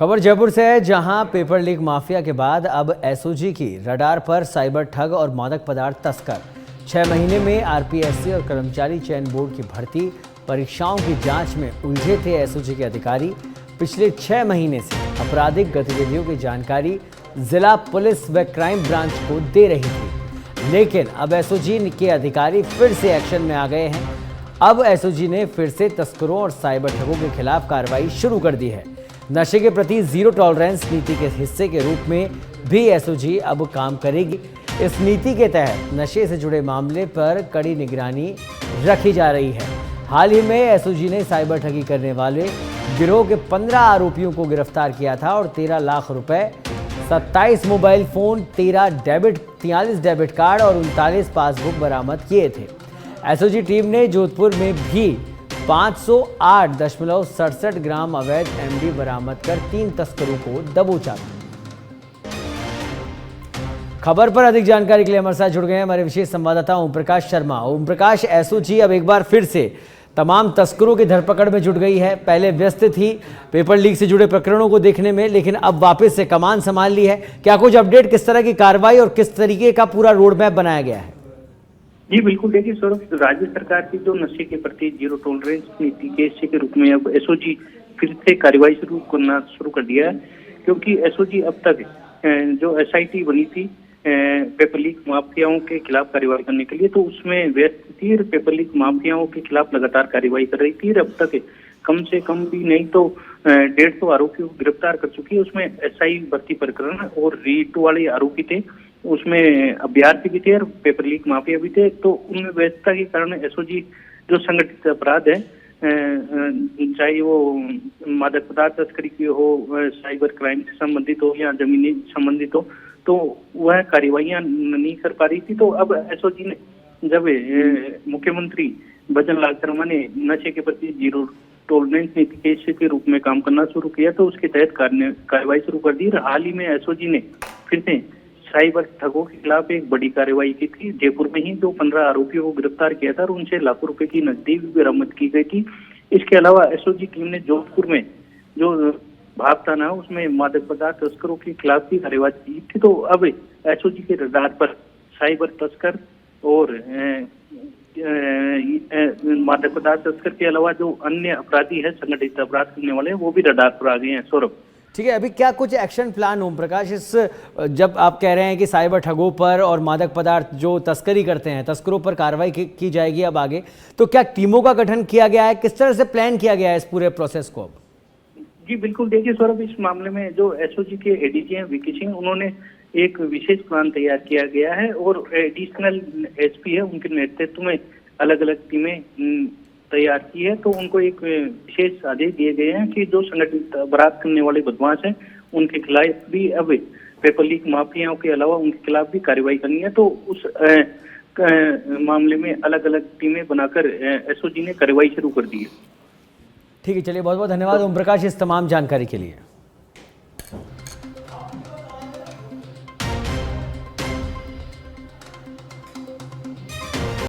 खबर जयपुर से है, जहां पेपर लीक माफिया के बाद अब एसओजी की रडार पर साइबर ठग और मादक पदार्थ तस्कर। 6 महीने में आरपीएससी और कर्मचारी चयन बोर्ड की भर्ती परीक्षाओं की जांच में उलझे थे एसओजी के अधिकारी। पिछले 6 महीने से आपराधिक गतिविधियों की जानकारी जिला पुलिस व क्राइम ब्रांच को दे रही थी, लेकिन अब एसओजी के अधिकारी फिर से एक्शन में आ गए हैं। अब एसओजी ने फिर से तस्करों और साइबर ठगों के खिलाफ कार्रवाई शुरू कर दी है। नशे के प्रति जीरो टॉलरेंस नीति के हिस्से के रूप में भी एसओजी अब काम करेगी। इस नीति के तहत नशे से जुड़े मामले पर कड़ी निगरानी रखी जा रही है। हाल ही में एसओजी ने साइबर ठगी करने वाले गिरोह के 15 आरोपियों को गिरफ्तार किया था और 13 लाख रुपए, 27 मोबाइल फोन, 43 डेबिट कार्ड और 39 पासबुक बरामद किए थे। एसओजी टीम ने जोधपुर में भी 508.67 ग्राम अवैध एमडी बरामद कर 3 तस्करों को दबोचा। खबर पर अधिक जानकारी के लिए हमारे साथ जुड़ गए हैं हमारे विशेष संवाददाता ओम प्रकाश शर्मा। ओम प्रकाश, एसओजी अब एक बार फिर से तमाम तस्करों की धरपकड़ में जुट गई है। पहले व्यस्त थी पेपर लीक से जुड़े प्रकरणों को देखने में, लेकिन अब वापस से कमान संभाल ली है। क्या कुछ अपडेट, किस तरह की कार्रवाई और किस तरीके का पूरा रोड मैप बनाया गया है? जी बिल्कुल, देखिए सौरभ, राज्य सरकार की जो नशे के प्रति जीरो टॉलरेंस नीति के हिस्से के रूप में अब एसओजी फिर से कार्रवाई शुरू कर दिया है, क्योंकि एसओजी अब तक जो एसआईटी बनी थी पेपर लीक माफियाओं के खिलाफ कार्रवाई करने के लिए, तो उसमें व्यस्त थी और पेपर लीक माफियाओं के खिलाफ लगातार कार्रवाई कर रही थी। अब तक कम से कम भी नहीं तो 150 आरोपियों को गिरफ्तार कर चुकी है। उसमें एसआई भर्ती प्रकरण और रीट वाले आरोपी थे, उसमें अभ्यर्थी भी थे और पेपर लीक माफिया भी थे। तो उनमें व्यस्तता के कारण एसओजी जो संगठित अपराध है, चाहे वो मादक पदार्थ तस्करी की हो, साइबर क्राइम से संबंधित हो या जमीनी संबंधित हो, तो वह कार्यवाहियां नहीं कर पा रही थी। तो अब एसओजी ने, जब मुख्यमंत्री भजन लाल शर्मा ने नशे के प्रति जीरो टॉलरेंस नीति के हिस्से के रूप में काम करना शुरू किया, तो उसके तहत कार्रवाई शुरू कर दी। हाल ही में एसओजी ने फिर से साइबर ठगों के खिलाफ एक बड़ी कार्रवाई की थी। जयपुर में ही जो 15 आरोपियों को गिरफ्तार किया था और उनसे लाखों रुपए की नकदी भी बरामद की गई थी। इसके अलावा एसओजी टीम ने जोधपुर में जो भाग थाना उसमें मादक पदार्थ तस्करों के खिलाफ भी कार्रवाई की थी। तो अब एसओजी के रडार पर साइबर तस्कर और मादक पदार्थ तस्कर के अलावा जो अन्य अपराधी है, संगठित अपराध करने वाले, वो भी रडार पर आ गए हैं। सौरभ, ठीक है, अभी क्या कुछ एक्शन प्लान ओम प्रकाश, इस जब आप कह रहे हैं कि साइबर ठगों पर और मादक पदार्थ जो तस्करी करते हैं तस्करों पर कार्रवाई की जाएगी अब आगे, तो क्या टीमों का गठन किया गया है? किस तरह से प्लान किया गया है इस पूरे प्रोसेस को अब? जी बिल्कुल, देखिए सौरभ, इस मामले में जो एसओजी के एडीजी हैं वीके सिंह, उन्होंने एक विशेष प्लान तैयार किया गया है और एडिशनल एसपी है, उनके नेतृत्व में अलग अलग टीमें तैयार की है। तो उनको एक विशेष आदेश दिए गए हैं कि जो संगठित अपराध करने वाले बदमाश हैं उनके खिलाफ भी अब पेपर लीक माफियाओं के अलावा उनके खिलाफ भी कार्रवाई करनी है। तो उस मामले में अलग अलग टीमें बनाकर एसओजी ने कार्रवाई शुरू कर दी है। ठीक है, चलिए, बहुत बहुत धन्यवाद ओम प्रकाश इस तमाम जानकारी के लिए।